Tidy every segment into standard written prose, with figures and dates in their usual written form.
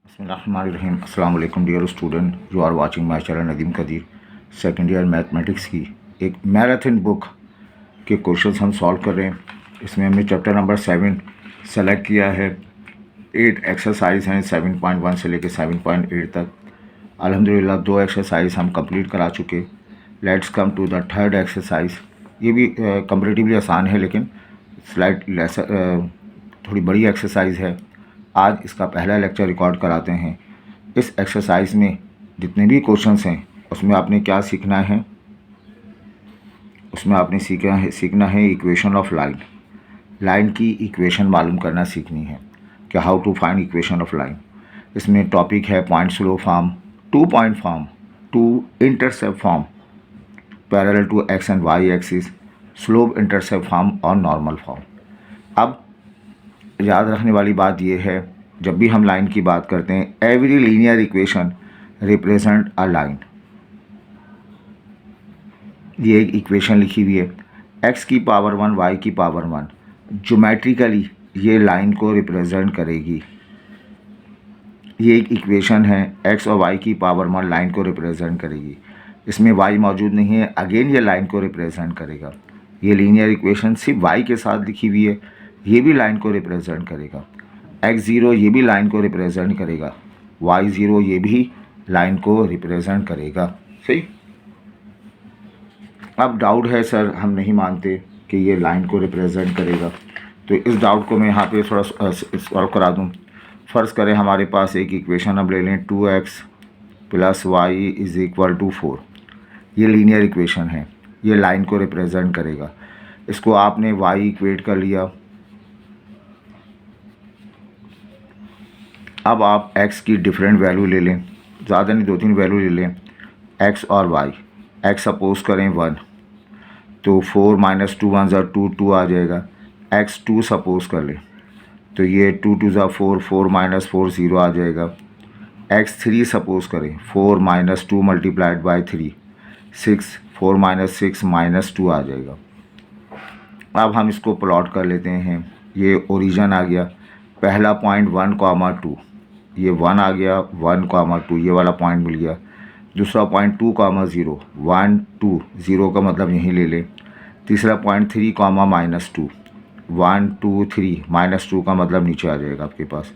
बिस्मिल्लाहिर्रहमानिर्रहीम। अस्सलाम वालेकुम dear student, you are watching my channel Nadeem Qadeer. Second year mathematics की एक मैराथन बुक के क्वेश्चंस हम सॉल्व कर रहे हैं। इसमें हमने चैप्टर नंबर 7 सेलेक्ट किया है। 8 एक्सरसाइज हैं 7.1 से लेकर 7.8 तक। अल्हम्दुलिल्लाह 2 एक्सरसाइज हम कंप्लीट करा चुके। Let's come to the third exercise. ये भी कंपैरेटिवली आसान है, लेकिन स्लाइट थोड़ी बड़ी एक्सरसाइज है। आज इसका पहला लेक्चर रिकॉर्ड कराते हैं। इस एक्सरसाइज में जितने भी क्वेश्चंस हैं उसमें आपने क्या सीखना है, उसमें आपने सीखना है इक्वेशन ऑफ लाइन। लाइन की इक्वेशन मालूम करना सीखनी है कि how to find equation of line. इसमें टॉपिक है point slope form, 2 point form, 2 intercept form, parallel to x and y axis, slope intercept form और नॉर्मल फॉर्म। अब याद रखने वाली बात यह है, जब भी हम लाइन की बात करते हैं, every linear equation represent a line. ये एक इक्वेशन लिखी हुई है, x की पावर 1 y की पावर 1, ज्योमेट्रिकली ये लाइन को रिप्रेजेंट करेगी। ये एक इक्वेशन है, x और y की पावर 1 लाइन को रिप्रेजेंट करेगी। इसमें y मौजूद नहीं है, अगेन ये लाइन को रिप्रेजेंट करेगा। ये लीनियर इक्वेशन सिर्फ y के साथ लिखी हुई है, ये भी लाइन को रिप्रेजेंट करेगा। x0 ये भी लाइन को रिप्रेजेंट करेगा, y0 ये भी लाइन को रिप्रेजेंट करेगा। सही। अब डाउट है सर हम नहीं मानते कि ये लाइन को रिप्रेजेंट करेगा, तो इस डाउट को मैं यहाँ पे थोड़ा सॉल्व करा दूँ। फ़र्ज़ करें हमारे पास एक इक्वेशन अब ले लें, 2x + y = 4। ये लीनियर इक्वेशन है, ये लाइन को रिप्रेजेंट करेगा। इसको आपने y इक्वेट कर लिया। अब आप x की डिफरेंट वैल्यू ले लें, ज़्यादा नहीं 2-3 वैल्यू ले लें, x और y। x सपोज करें 1, तो 4 - 2 = 2, 2 आ जाएगा। x2 सपोज कर लें, तो ये 2 × 2 = 4, 4 - 4 0 आ जाएगा। x3 सपोज करें, 4 - 2 × 3 6, 4 - 6 -2 आ जाएगा। अब हम इसको प्लॉट कर लेते हैं। ये ओरिजिन आ गया, पहला पॉइंट 1, 2, ये 1 आ गया, 1, 2 ये वाला पॉइंट मिल गया। दूसरा पॉइंट 2, 0, 1, 2 0 का मतलब यहीं ले लें। तीसरा पॉइंट 3, -2, 1, 2, 3 -2 का मतलब नीचे आ जाएगा आपके पास।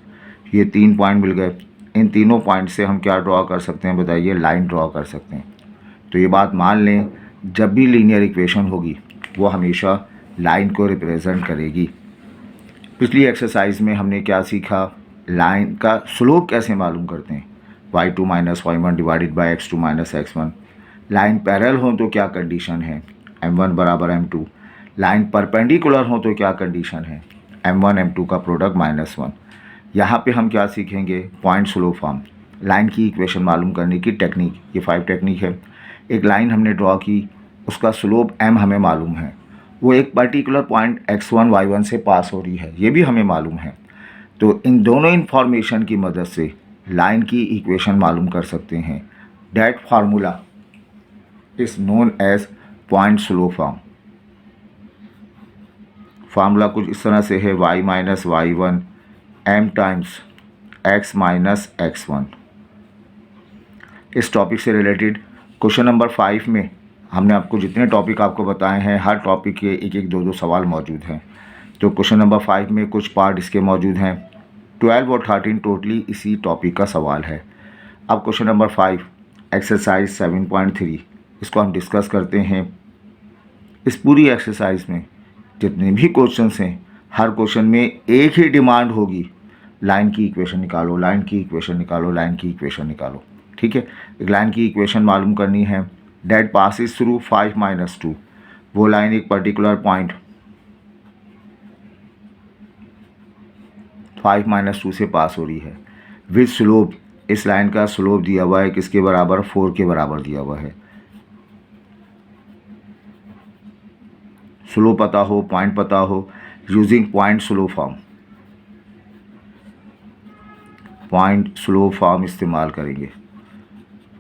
ये 3 पॉइंट मिल गए। इन तीनों पॉइंट से हम क्या ड्रॉ कर सकते हैं बताइए? लाइन ड्रॉ कर सकते हैं। तो ये बात मान लें, जब भी लीनियर इक्वेशन होगी वो हमेशा लाइन को रिप्रेजेंट करेगी। पिछली एक्सरसाइज में हमने क्या सीखा? लाइन का स्लोप कैसे मालूम करते हैं, y2 - y1 / x2 - x1। Line parallel हो तो क्या कंडीशन है, m1 = m2। लाइन परपेंडिकुलर हो तो क्या कंडीशन है, m1 m2 का प्रोडक्ट -1। यहाँ पे हम क्या सीखेंगे? पॉइंट स्लोप फॉर्म, लाइन की इक्वेशन मालूम करने की टेक्निक। ये 5 टेक्निक है। एक लाइन हमने ड्रॉ की, उसका स्लोप m हमें मालूम है, वो एक पर्टिकुलर पॉइंट x1 y1 से पास हो रही है, ये भी हमें मालूम है। तो इन दोनों इन्फॉर्मेशन की मदद से लाइन की इक्वेशन मालूम कर सकते हैं। That formula is known as point slope form. Formula कुछ इस तरह से है, y - y1 m times x - x1। इस टॉपिक से रिलेटेड क्वेश्चन नंबर 5 में हमने आपको जितने टॉपिक आपको बताए हैं, हर टॉपिक के 1-1, 2-2 सवाल मौजूद हैं। तो क्वेश्चन नंबर 5 में कुछ पार्ट इसके मौजूद हैं। 12 और 13 टोटली इसी टॉपिक का सवाल है। अब क्वेश्चन नंबर 5 एक्सरसाइज 7.3, इसको हम डिस्कस करते हैं। इस पूरी एक्सरसाइज में जितने भी क्वेश्चंस हैं, हर क्वेश्चन में एक ही डिमांड होगी, लाइन की इक्वेशन निकालो, लाइन की इक्वेशन निकालो, लाइन की इक्वेशन निकालो। ठीक है, एक लाइन की इक्वेशन मालूम करनी है। डेट पासिस थ्रू 5 - 2, वो लाइन एक पर्टिकुलर पॉइंट 5 - 2 से पास हो रही है विद स्लोप। इस लाइन का स्लोप दिया हुआ है किसके बराबर? 4 के बराबर दिया हुआ है। स्लोप पता हो, पॉइंट पता हो, using point slope form, point slope form इस्तेमाल करेंगे।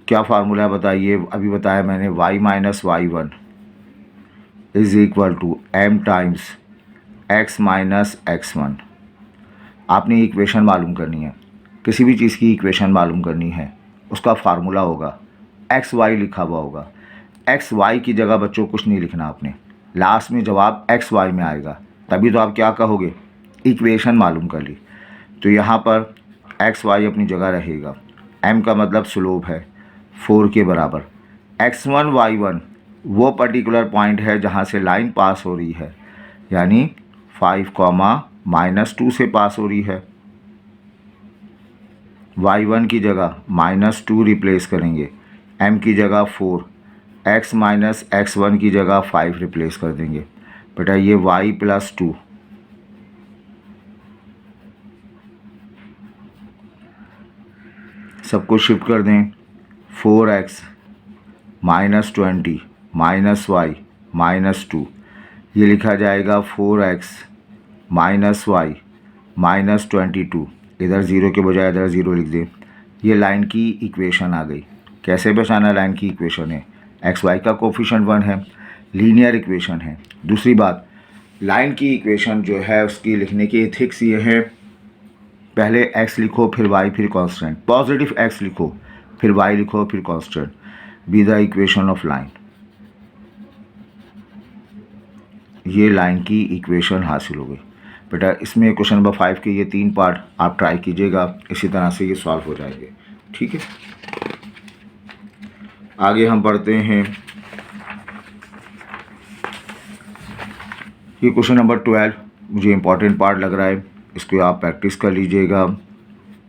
क्या फार्मूला बताइए? अभी बताया मैंने, y - y1 = m times x - x1। आपने इक्वेशन मालूम करनी है। किसी भी चीज़ की इक्वेशन मालूम करनी है उसका फार्मूला होगा, एक्स वाई लिखा हुआ होगा। एक्स वाई की जगह बच्चों कुछ नहीं लिखना आपने, लास्ट में जवाब एक्स वाई में आएगा, तभी तो आप क्या कहोगे, इक्वेशन मालूम कर ली। तो यहाँ पर एक्स वाई अपनी जगह रहेगा। एम का मतलब स्लोप है 4 के बराबर। x1 y1 वो पर्टिकुलर पॉइंट है जहाँ से लाइन पास हो रही है, यानी 5, -2 से पास हो रही है। y1 की जगह -2 रिप्लेस करेंगे, m की जगह 4, x - x1 की जगह 5 रिप्लेस कर देंगे। बेटा ये y + 2 सबको शिफ्ट कर दें, 4x -20 -y -2, ये लिखा जाएगा 4x -y -22, इधर ज़ीरो के बजाय इधर ज़ीरो लिख दें। ये लाइन की इक्वेशन आ गई। कैसे पहचाना लाइन की इक्वेशन है, एक्स वाई का कोफिशिएंट 1 है, लीनियर इक्वेशन है। दूसरी बात, लाइन की इक्वेशन जो है उसकी लिखने की एथिक्स ये है, पहले x लिखो फिर y फिर कांस्टेंट, पॉजिटिव x लिखो फिर y लिखो फिर constant, B the equation of line. ये लाइन की इक्वेशन हासिल हो गई। बेटा इसमें क्वेश्चन नंबर 5 के ये 3 पार्ट आप ट्राई कीजिएगा, इसी तरह से ये सॉल्व हो जाएंगे। ठीक है, आगे हम बढ़ते हैं। ये क्वेश्चन नंबर 12 मुझे इम्पॉर्टेंट पार्ट लग रहा है, इसको आप प्रैक्टिस कर लीजिएगा।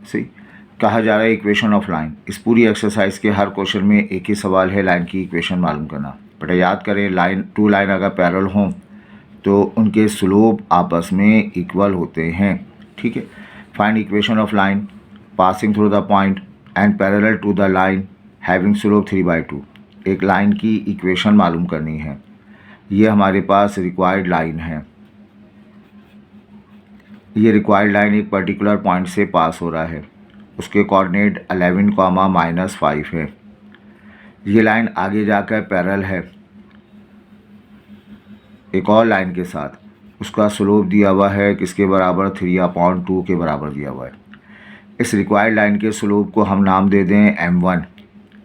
सही कहा जा रहा है इक्वेशन ऑफ लाइन। इस पूरी एक्सरसाइज के हर क्वेश्चन में एक ही सवाल है, लाइन की इक्वेशन मालूम करना। बेटा याद करें, लाइन 2 लाइन अगर पैरेलल हों तो उनके स्लोप आपस में इक्वल होते हैं। ठीक है, find equation of line passing through the point and parallel to the line having slope 3/2। एक लाइन की इक्वेशन मालूम करनी है। ये हमारे पास रिक्वायर्ड लाइन है। ये रिक्वायर्ड लाइन एक पर्टिकुलर पॉइंट से पास हो रहा है, उसके कोऑर्डिनेट 11, -5 है। ये लाइन आगे जाकर पैरेलल है एक और लाइन के साथ, उसका स्लोप दिया हुआ है किसके बराबर, 3/2 के बराबर दिया हुआ है। इस रिक्वायर्ड लाइन के स्लोप को हम नाम दे दें m1,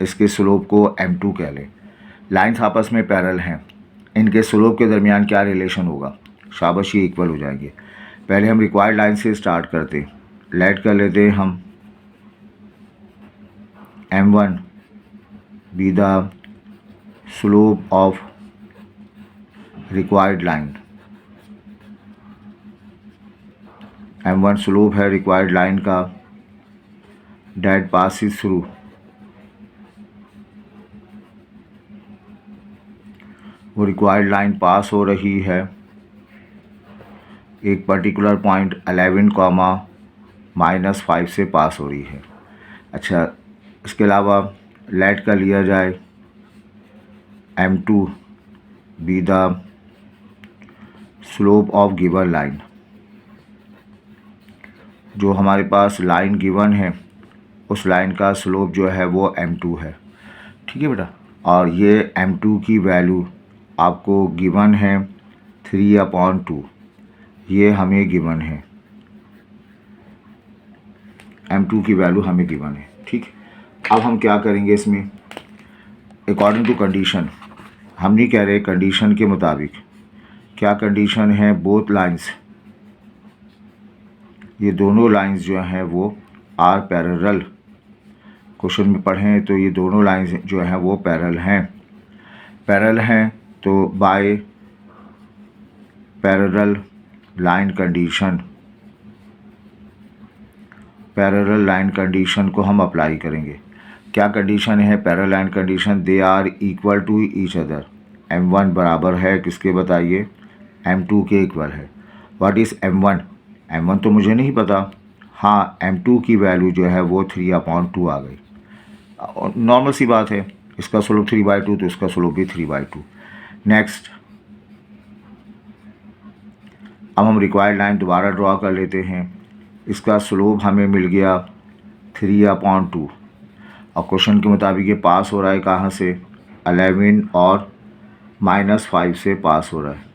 इसके स्लोप को m2 कह लें। लाइन्स आपस में पैरेलल हैं, इनके स्लोप के दरमियान क्या रिलेशन होगा, शाबाश ये इक्वल हो जाएंगे। पहले हम रिक्वायर्ड लाइन से स्टार्ट करते, लेट कर लेते हैं हम m1 be the slope of required line. m1 slope है रिक्वायर्ड लाइन का, डेट पासिस थ्रू वो रिक्वायर्ड लाइन पास हो रही है एक पर्टिकुलर पॉइंट 11, -5 से पास हो रही है। अच्छा, इसके अलावा लेट कर लिया जाए m2 be the slope of given line. जो हमारे पास लाइन गिवन है उस लाइन का स्लोप जो है वो m2 है। ठीक है बेटा, और ये m2 की वैल्यू आपको गिवन है 3/2, ये हमें गिवन है, m2 की वैल्यू हमें गिवन है। ठीक, अब हम क्या करेंगे इसमें, अकॉर्डिंग टू कंडीशन, हम नहीं कह रहे कंडीशन के मुताबिक। क्या कंडीशन है, बोथ लाइंस, ये दोनों लाइंस जो हैं वो आर पैरेलल। क्वेश्चन में पढ़ें तो ये दोनों लाइंस जो हैं वो पैरेलल हैं तो by parallel line condition, parallel line condition को हम अप्लाई करेंगे। क्या कंडीशन है parallel line condition, they are equal to each other. m1 बराबर है किसके बताइए, m2 के इक्वल है। व्हाट इज़ m1, m1 तो मुझे नहीं पता, हाँ m2 की वैल्यू जो है वो 3/2 आ गई। नॉर्मल सी बात है, इसका स्लोप 3/2 तो इसका स्लोप भी 3/2। नेक्स्ट, अब हम रिक्वायर्ड लाइन दोबारा ड्रॉ कर लेते हैं। इसका स्लोप हमें मिल गया 3/2 और क्वेश्चन के मुताबिक ये पास हो रहा है कहाँ से, 11 और -5 से पास हो रहा है।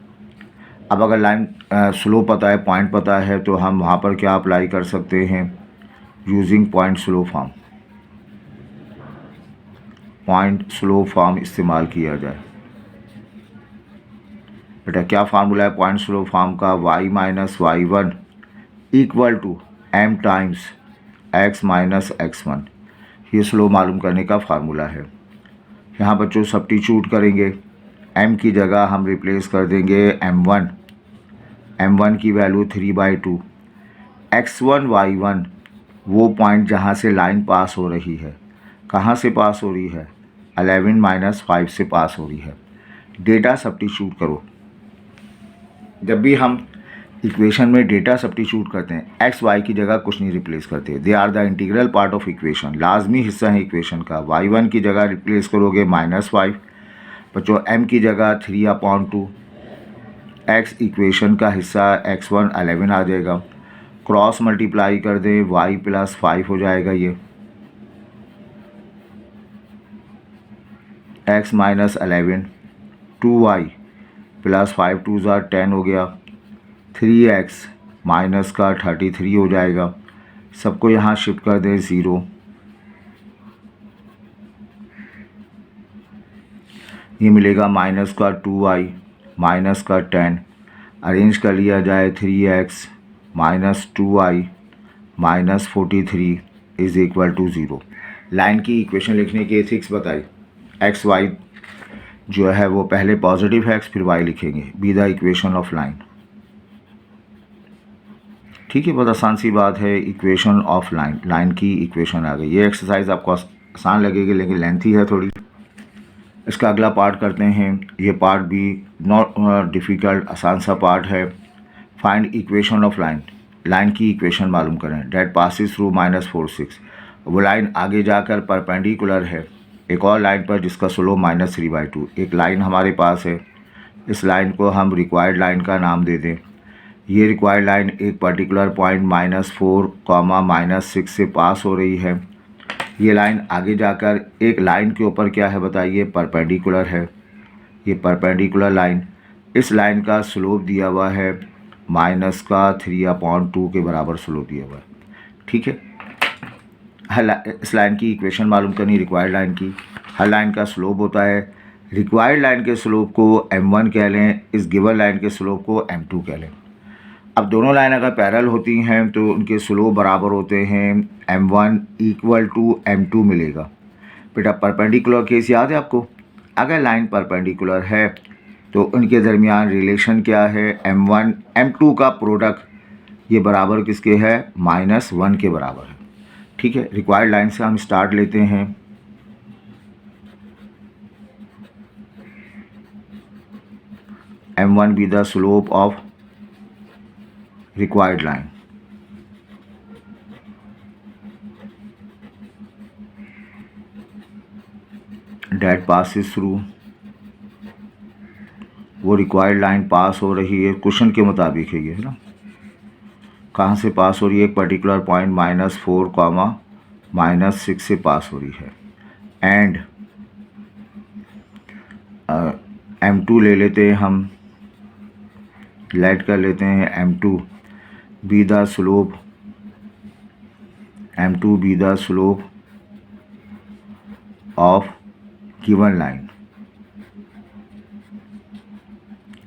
अब अगर लाइन स्लोप पता है, पॉइंट पता है, तो हम वहाँ पर क्या अप्लाई कर सकते हैं, using point slope form, point slope form इस्तेमाल किया जाए। बेटा क्या फार्मूला है पॉइंट स्लो फॉर्म का, y minus y one equal to m times x minus x1, ये स्लो मालूम करने का फार्मूला है। यहाँ बच्चों सब्स्टिट्यूट करेंगे, m की जगह हम रिप्लेस कर देंगे m1, m1 की वैल्यू 3/2, x1 y1 वो पॉइंट जहाँ से लाइन पास हो रही है, कहाँ से पास हो रही है, 11 माइनस 5 से पास हो रही है। डेटा सब्स्टिट्यूट करो, जब भी हम इक्वेशन में डेटा सब्स्टिट्यूट करते हैं एक्स वाई की जगह कुछ नहीं रिप्लेस करते, they are the integral part of equation, लाजमी हिस्सा है इक्वेशन का। y1 की जगह रिप्लेस करोगे -5, बच्चों m की जगह 3/2, x इक्वेशन का हिस्सा x1 11 आ जाएगा, क्रॉस मल्टीप्लाई कर दें y + 5 हो जाएगा, ये x - 11 2y + 5 2 = 10 हो गया, 3x माइनस का 33 हो जाएगा। सबको यहाँ शिफ्ट कर दें 0, ये मिलेगा माइनस का 2y माइनस का 10, अरेंज कर लिया जाए 3x minus 2y minus 43 is equal to 0। Line की इक्वेशन लिखने की एथिक्स बताई, एक्स वाई जो है वो पहले पॉजिटिव है एक्स फिर वाई लिखेंगे, B the equation of line. ठीक है, बहुत आसान सी बात है, इक्वेशन ऑफ लाइन, लाइन की इक्वेशन आ गई। ये एक्सरसाइज आपको आसान लगेगी लेकिन लेंथी है थोड़ी। इसका अगला पार्ट करते हैं, ये पार्ट भी नॉट डिफ़िकल्ट, आसान सा पार्ट है। Find equation of line, line की इक्वेशन मालूम करें। डेट पासिस थ्रू -4 6, वो लाइन आगे जाकर परपेंडिकुलर है एक और लाइन पर जिसका स्लोप -3/2। एक लाइन हमारे पास है, इस लाइन को हम रिक्वायर्ड लाइन का नाम दे दें। ये रिक्वायर्ड लाइन एक पर्टिकुलर पॉइंट -4, -6 से पास हो रही है। ये लाइन आगे जाकर एक लाइन के ऊपर क्या है बताइए, परपेंडिकुलर है। ये परपेंडिकुलर लाइन, इस लाइन का स्लोप दिया हुआ है -3/2 के बराबर स्लोप दिया हुआ है। ठीक है, इस लाइन की इक्वेशन मालूम करनी, रिक्वायर्ड लाइन की। हर लाइन का स्लोप होता है, रिक्वायर्ड लाइन के स्लोप को m1 कह लें, इस गिवन लाइन के स्लोप को m2 कह लें। अब दोनों लाइन अगर पैरेलल होती हैं तो उनके स्लोप बराबर होते हैं, m1 = m2 मिलेगा। बेटा परपेंडिकुलर केस याद है आपको, अगर लाइन परपेंडिकुलर है तो उनके दरमियान रिलेशन क्या है, m1 m2 का प्रोडक्ट ये बराबर किसके है, -1 के बराबर है। ठीक है, रिक्वायर्ड लाइन से हम स्टार्ट लेते हैं। m1 be the slope of required line, that passes through, वो रिक्वायर्ड लाइन पास हो रही है, क्वेश्चन के मुताबिक है ये, है ना, कहाँ से पास हो रही है, एक पर्टिकुलर पॉइंट -4, -6 से पास हो रही है। एंड m2 ले लेते हैं हम, लेट कर लेते हैं m2 be the slope, m2 be the slope of given line,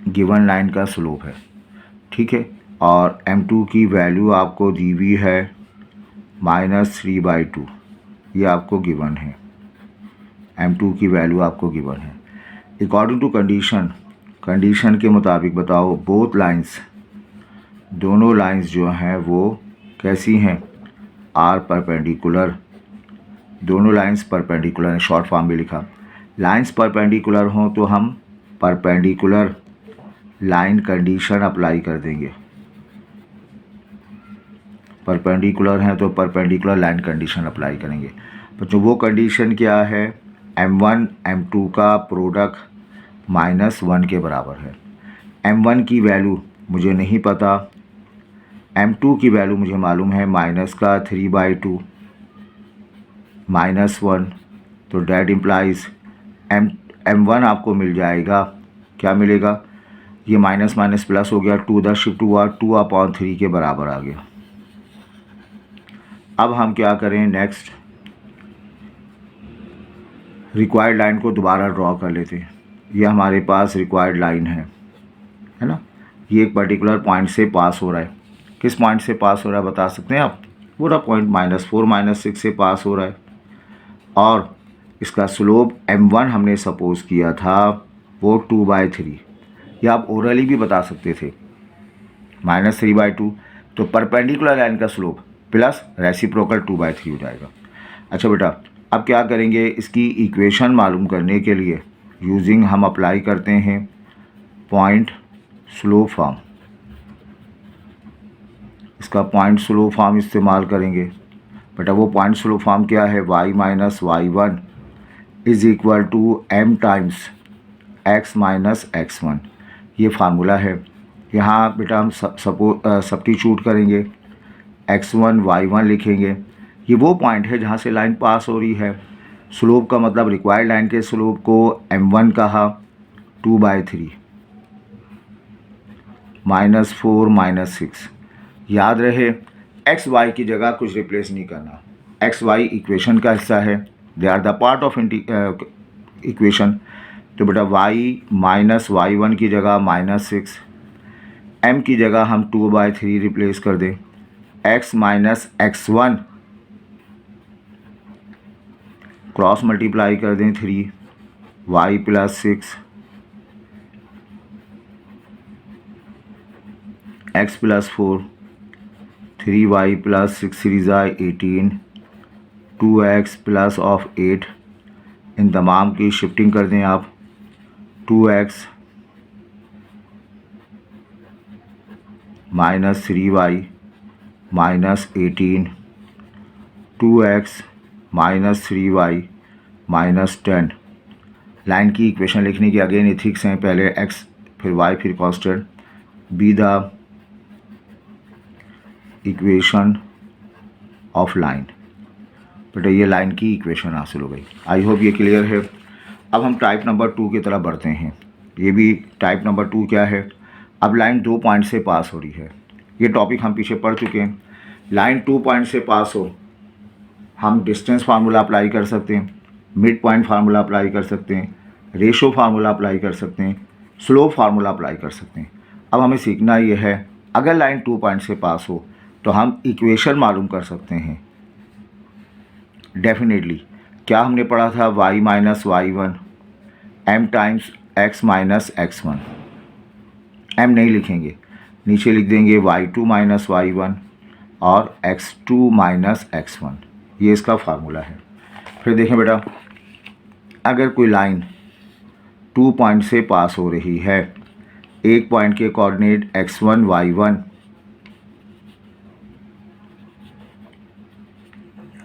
given line का स्लोप है। ठीक है, और m2 की वैल्यू आपको दी हुई है -3/2, ये आपको गिवन है, m2 की वैल्यू आपको गिवन है। अकॉर्डिंग टू कंडीशन, कंडीशन के मुताबिक बताओ बोथ लाइंस, दोनों लाइंस जो हैं वो कैसी हैं, आर परपेंडिकुलर, दोनों लाइंस परपेंडिकुलर हैं। शॉर्ट फॉर्म में लिखा, लाइंस परपेंडिकुलर हों तो हम परपेंडिकुलर लाइन कंडीशन अप्लाई कर देंगे, परपेंडिकुलर हैं तो परपेंडिकुलर लाइन कंडीशन अप्लाई करेंगे। बच्चों वो कंडीशन क्या है, m1 m2 का प्रोडक्ट -1 के बराबर है। m1 की वैल्यू मुझे नहीं पता, m2 की वैल्यू मुझे मालूम है -3/2 -1, तो डैट इम्प्लाइज m1 आपको मिल जाएगा, क्या मिलेगा, ये माइनस माइनस प्लस हो गया, 2 द शिफ्ट हुआ 2/3 के बराबर आ गया। अब हम क्या करें, नेक्स्ट रिक्वायर्ड लाइन को दोबारा ड्रॉ कर लेते हैं। ये हमारे पास रिक्वायर्ड लाइन है ना। ये एक पर्टिकुलर पॉइंट से पास हो रहा है। किस पॉइंट से पास हो रहा है बता सकते हैं आप? पूरा पॉइंट -4 -6 से पास हो रहा है। और इसका स्लोप m1 हमने सपोज किया था वो 2/3। या आप ओरली भी बता सकते थे -3/2। तो परपेंडिकुलर लाइन का स्लोप प्लस रेसिप्रोकल 2/3 हो जाएगा। अच्छा बेटा, अब क्या करेंगे, इसकी इक्वेशन मालूम करने के लिए यूजिंग हम अप्लाई करते हैं पॉइंट स्लो फॉर्म। इसका पॉइंट स्लो फॉर्म इस्तेमाल करेंगे। बेटा वो पॉइंट स्लो फॉर्म क्या है, y minus y1 is equal to m times x minus x1। ये फार्मूला है। यहाँ बेटा हम सब्स्टिट्यूट करेंगे, x1 y1 लिखेंगे। ये वो पॉइंट है जहाँ से लाइन पास हो रही है। स्लोप का मतलब रिक्वायर्ड लाइन के स्लोप को m1 कहा 2/3 -4 -6। याद रहे एक्स वाई की जगह कुछ रिप्लेस नहीं करना। एक्स वाई इक्वेशन का हिस्सा है, they are the part of equation. तो बेटा y माइनस y1 की जगह -6, m की जगह हम 2/3 रिप्लेस कर दें, x minus x1 cross multiply कर दें 3, y plus 6 x plus 4, 3y plus 6 3 18, 2x plus of 8। इन तमाम की शिफ्टिंग कर दें आप, 2x minus 3y minus 18, 2x minus 3y minus 10। Line की इक्वेशन लिखने की अगेन इथिक्स हैं, पहले x फिर y फिर constant. B the equation of line. बेटा ये लाइन की इक्वेशन हासिल हो गई। आई होप ये क्लियर है। अब हम टाइप नंबर 2 की तरफ बढ़ते हैं। ये भी टाइप नंबर 2 क्या है, अब लाइन 2 पॉइंट से पास हो रही है। ये टॉपिक हम पीछे पढ़ चुके हैं। लाइन 2 पॉइंट से पास हो, हम डिस्टेंस फार्मूला अप्लाई कर सकते हैं, मिड पॉइंट फार्मूला अप्लाई कर सकते हैं, रेशो फार्मूला अप्लाई कर सकते हैं, स्लोप फार्मूला अप्लाई कर सकते हैं। अब हमें सीखना ये है, अगर लाइन 2 पॉइंट से पास हो तो हम इक्वेशन मालूम कर सकते हैं डेफिनेटली। क्या हमने पढ़ा था, y minus y1 m times x minus x1। m नहीं लिखेंगे, नीचे लिख देंगे y2 माइनस y1 और x2 माइनस x1। ये इसका फार्मूला है। फिर देखें बेटा, अगर कोई लाइन 2 पॉइंट से पास हो रही है, एक पॉइंट के coordinate x1 y1,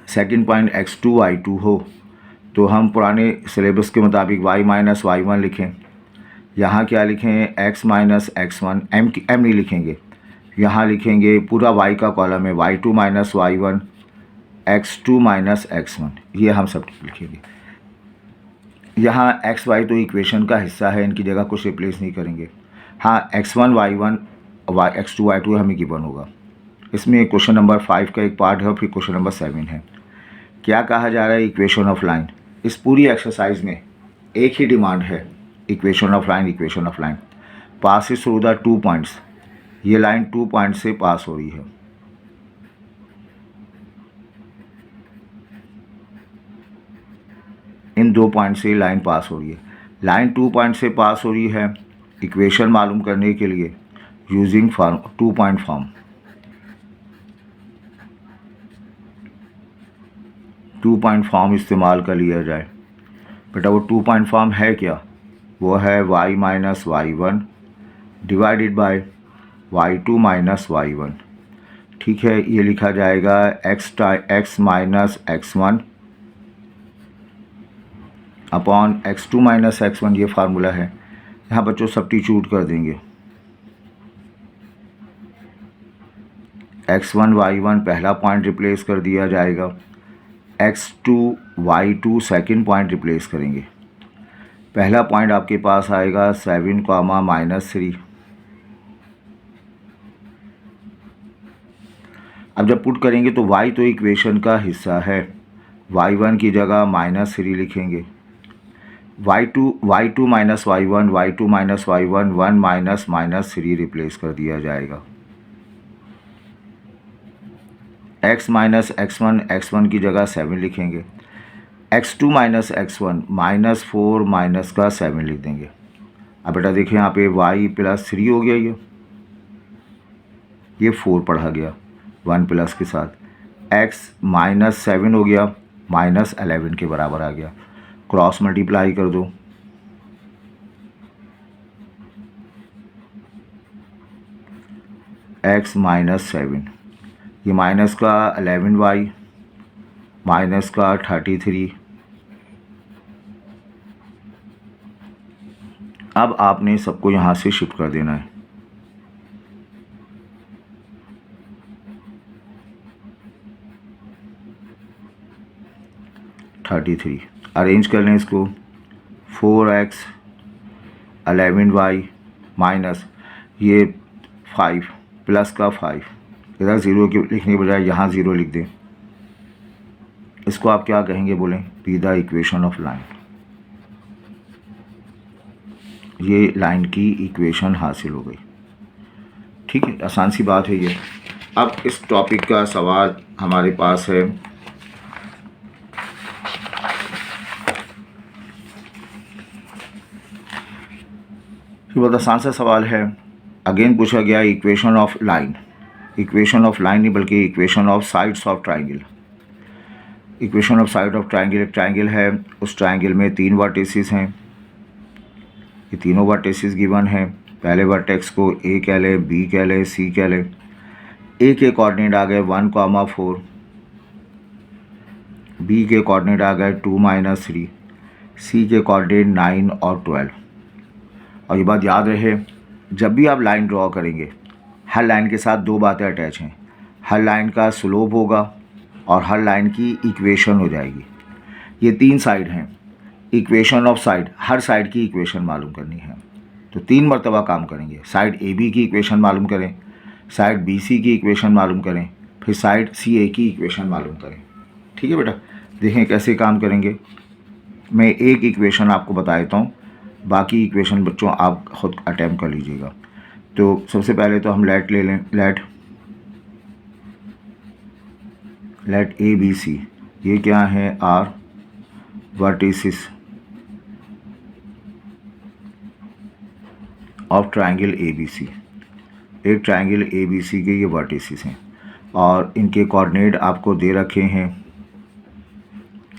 second point x2 y2 हो, तो हम पुराने सिलेबस के मुताबिक y माइनस y1 लिखें। यहाँ क्या लिखें, x माइनस x1, m नहीं लिखेंगे, यहाँ लिखेंगे पूरा y का कॉलम है, y2 minus y1, x2 minus x1। ये हम सब लिखेंगे। यहाँ x y तो इक्वेशन का हिस्सा है, इनकी जगह कुछ रिप्लेस नहीं करेंगे। हाँ x1 y1 x2 y2 हमें गिवन होगा। इसमें क्वेश्चन नंबर 5 का एक पार्ट है और फिर क्वेश्चन नंबर 7 है। क्या कहा जा रहा है, इक्वेशन ऑफ लाइन। इस पूरी एक्सरसाइज में एक ही डिमांड है, equation of line. Equation of line passes through the 2 points. ये लाइन 2 पॉइंट से पास हो रही है। इन 2 पॉइंट से लाइन पास हो रही है। लाइन 2 पॉइंट से पास हो रही है, इक्वेशन मालूम करने के लिए using form 2 point form. 2 point form इस्तेमाल कर लिया जाए। बेटा वो 2 पॉइंट फॉर्म है क्या, वो है y minus y1 divided by y2 minus y1। ठीक है, ये लिखा जाएगा x minus x1 upon x2 minus x1। ये फार्मूला है। यहाँ बच्चों सब्स्टिट्यूट कर देंगे, x1 y1 पहला पॉइंट रिप्लेस कर दिया जाएगा, x2 y2 second point replace करेंगे। पहला पॉइंट आपके पास आएगा 7, -3। अब जब पुट करेंगे तो y तो इक्वेशन का हिस्सा है, y1 की जगह -3 लिखेंगे, y2 minus y1 1 minus -3 replace कर दिया जाएगा। x माइनस x1 की जगह 7 लिखेंगे, x2 माइनस x1 -4 माइनस का 7 लिख देंगे। अब बेटा देखिए यहाँ पे y प्लस 3 हो गया, ये 4 पढ़ा गया 1 प्लस के साथ, x माइनस 7 हो गया -11 के बराबर आ गया। क्रॉस मल्टीप्लाई कर दो, x माइनस 7, ये माइनस का 11y माइनस का 33। अब आपने सबको यहाँ से शिफ्ट कर देना है। (33) अरेंज कर लें इसको, 4x 11y माइनस ये 5 प्लस का 5, इधर 0 के लिखने के बजाय यहाँ 0 लिख दें। इसको आप क्या कहेंगे बोलें, B the equation of line. ये लाइन की इक्वेशन हासिल हो गई। ठीक है, आसान सी बात है ये। अब इस टॉपिक का सवाल हमारे पास है, ये बहुत आसान सा सवाल है। अगेन पूछा गया equation of line, equation of line नहीं बल्कि equation of sides of triangle. Equation of side of triangle, एक ट्राइंगल है, उस ट्राइंगल में 3 वर्टिसेस हैं, ये तीनों वर्टिसेस गिवन हैं। पहले वर्टेक्स को ए कह लें, बी कह लें, सी कह लें। ए के कोऑर्डिनेट आ गए 1,4, बी के कोऑर्डिनेट आ गए 2-3, सी के कोऑर्डिनेट 9 और 12। और ये बात याद रहे, जब भी आप लाइन ड्रॉ करेंगे, हर लाइन के साथ 2 बातें अटैच हैं। हर लाइन का स्लोप होगा और हर लाइन की इक्वेशन हो जाएगी। ये 3 साइड हैं, equation of side, her side की इक्वेशन मालूम करनी है। तो 3 मरतबा काम करेंगे। साइड ए बी की इक्वेशन मालूम करें, साइड बी सी की इक्वेशन मालूम करें, फिर साइड सी ए की इक्वेशन मालूम करें। ठीक है बेटा, देखें कैसे काम करेंगे। मैं एक इक्वेशन आपको बता देता हूँ, बाकी इक्वेशन बच्चों आप खुद अटैम्प्ट कर लीजिएगा। तो सबसे पहले तो हम लेट ले लें, लेट ए बी सी, ये क्या है, are vertices of triangle A B C. एक ट्राइंगल ए बी सी के ये वर्टिसेस हैं और इनके कोऑर्डिनेट आपको दे रखे हैं।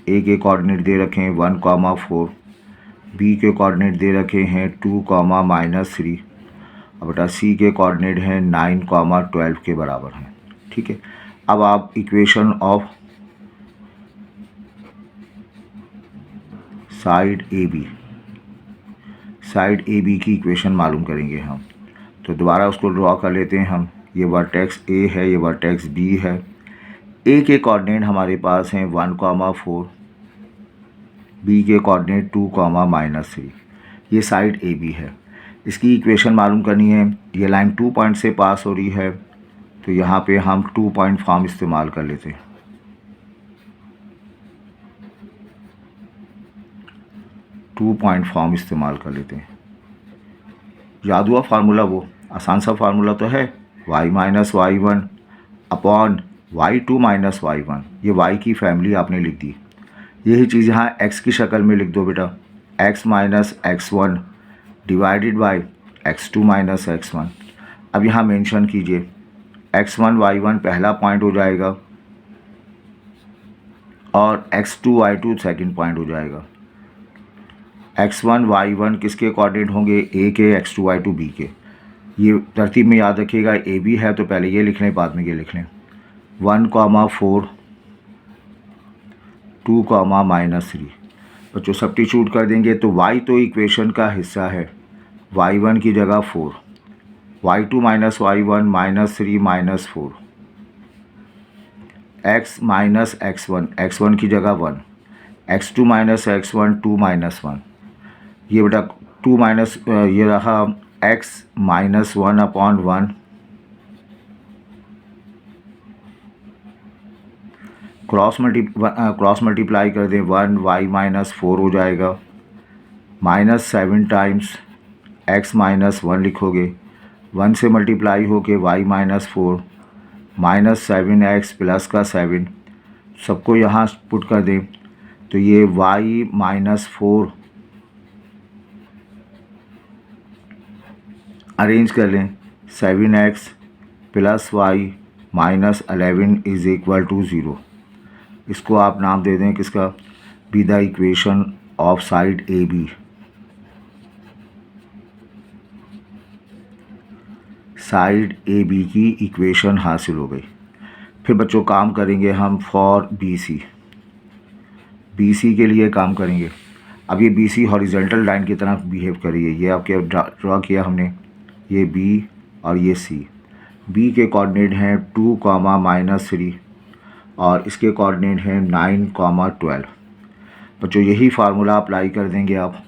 ए के कोऑर्डिनेट दे रखे हैं 1,4, बी के कोऑर्डिनेट दे रखे हैं 2, -3 और बेटा सी के कोऑर्डिनेट हैं 9, 12 के बराबर हैं। ठीक है, अब आप equation of side A B की इक्वेशन मालूम करेंगे हम। तो दोबारा उसको ड्रॉ कर लेते हैं हम। ये वर्टेक्स ए है, ये वर्टेक्स बी है। ए के कोऑर्डिनेट हमारे पास हैं 1,4, बी के कोऑर्डिनेट 2, -3। ये साइड ए बी है, इसकी इक्वेशन मालूम करनी है। ये लाइन 2 पॉइंट से पास हो रही है, तो यहाँ पे हम 2 पॉइंट फॉर्म इस्तेमाल कर लेते हैं। 2 पॉइंट फॉर्म इस्तेमाल कर लेते हैं। याद हुआ फार्मूला, वो आसान सा फार्मूला तो है, y minus y1 upon y2 minus y1। ये y की फैमिली आपने लिख दी। यही चीज़ यहाँ x की शक्ल में लिख दो बेटा, x minus x1 divided by x2 minus x1। अब यहाँ मेंशन कीजिए, x1 y1 पहला पॉइंट हो जाएगा और x2 y2 सेकंड पॉइंट हो जाएगा। x1 y1 किसके कोऑर्डिनेट होंगे, a के, x2 y2 b के। ये तरतीब में याद रखिएगा, ए बी है तो पहले ये लिख लें, बाद में ये लिख लें। 1,4 2, बच्चों सब्स्टिट्यूट कर देंगे तो y तो इक्वेशन का हिस्सा है, y1 की जगह 4, y2 minus y1 -3 -4, x minus x1 की जगह 1, x2 माइनस x1 2 -1। ये बेटा 2 माइनस ये रहा x -1 अपॉन 1 क्रॉस मल्टीप्लाई कर दें 1 y माइनस 4 हो जाएगा, -7 टाइम्स x माइनस 1 लिखोगे, 1 से मल्टीप्लाई हो के y माइनस 4 -7x प्लस का 7 सबको यहाँ पुट कर दें तो ये y माइनस 4 अरेंज कर लें 7x plus y minus 11 is equal to 0। इसको आप नाम दे दें किसका, be the equation of side A B. Side A B की इक्वेशन हासिल हो गई। फिर बच्चों काम करेंगे हम for B C. B C के लिए काम करेंगे। अब ये बी सी हॉरिजॉन्टल लाइन की तरह बिहेव करिए। ये आपके ड्रा किया हमने, ये बी और ये सी। बी के कोऑर्डिनेट हैं 2, -3 और इसके कोऑर्डिनेट हैं 9, 12। बच्चों यही फार्मूला अप्लाई कर देंगे आप,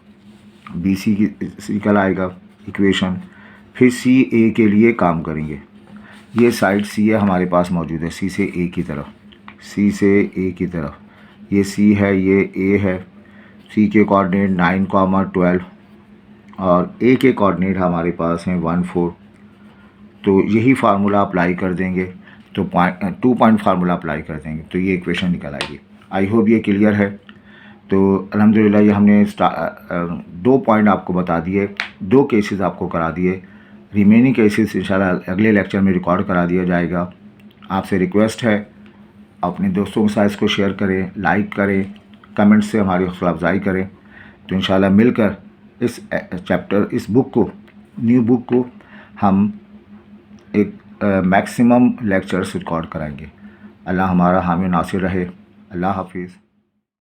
बी सी की निकल आएगा इक्वेशन। फिर सी ए के लिए काम करेंगे। ये साइड सी है हमारे पास मौजूद है, सी से ए की तरफ, सी से ए की तरफ। ये सी है, ये ए है। सी के कोऑर्डिनेट 9, 12 और ए के कोऑर्डिनेट हमारे पास हैं 1, 4। तो यही फार्मूला अप्लाई कर देंगे तो 2 पॉइंट फार्मूला अप्लाई कर देंगे तो ये इक्वेशन निकल आएगी। आई होप ये क्लियर है। तो अल्हम्दुलिल्लाह ये हमने 2 पॉइंट आपको बता दिए, 2 केसेस आपको करा दिए। रिमेनिंग केसेस इंशाल्लाह अगले लेक्चर में रिकॉर्ड करा दिया जाएगा। आपसे रिक्वेस्ट है अपने दोस्तों के साथ इसको शेयर करें, लाइक करें, कमेंट से हमारी हौसला अफजाई करें। तो इंशाल्लाह मिलकर इस चैप्टर, इस बुक को, न्यू बुक को हम एक मैक्सिमम लेक्चर्स रिकॉर्ड कराएंगे। अल्लाह हमारा हामी नासिर रहे। अल्लाह हाफिज़।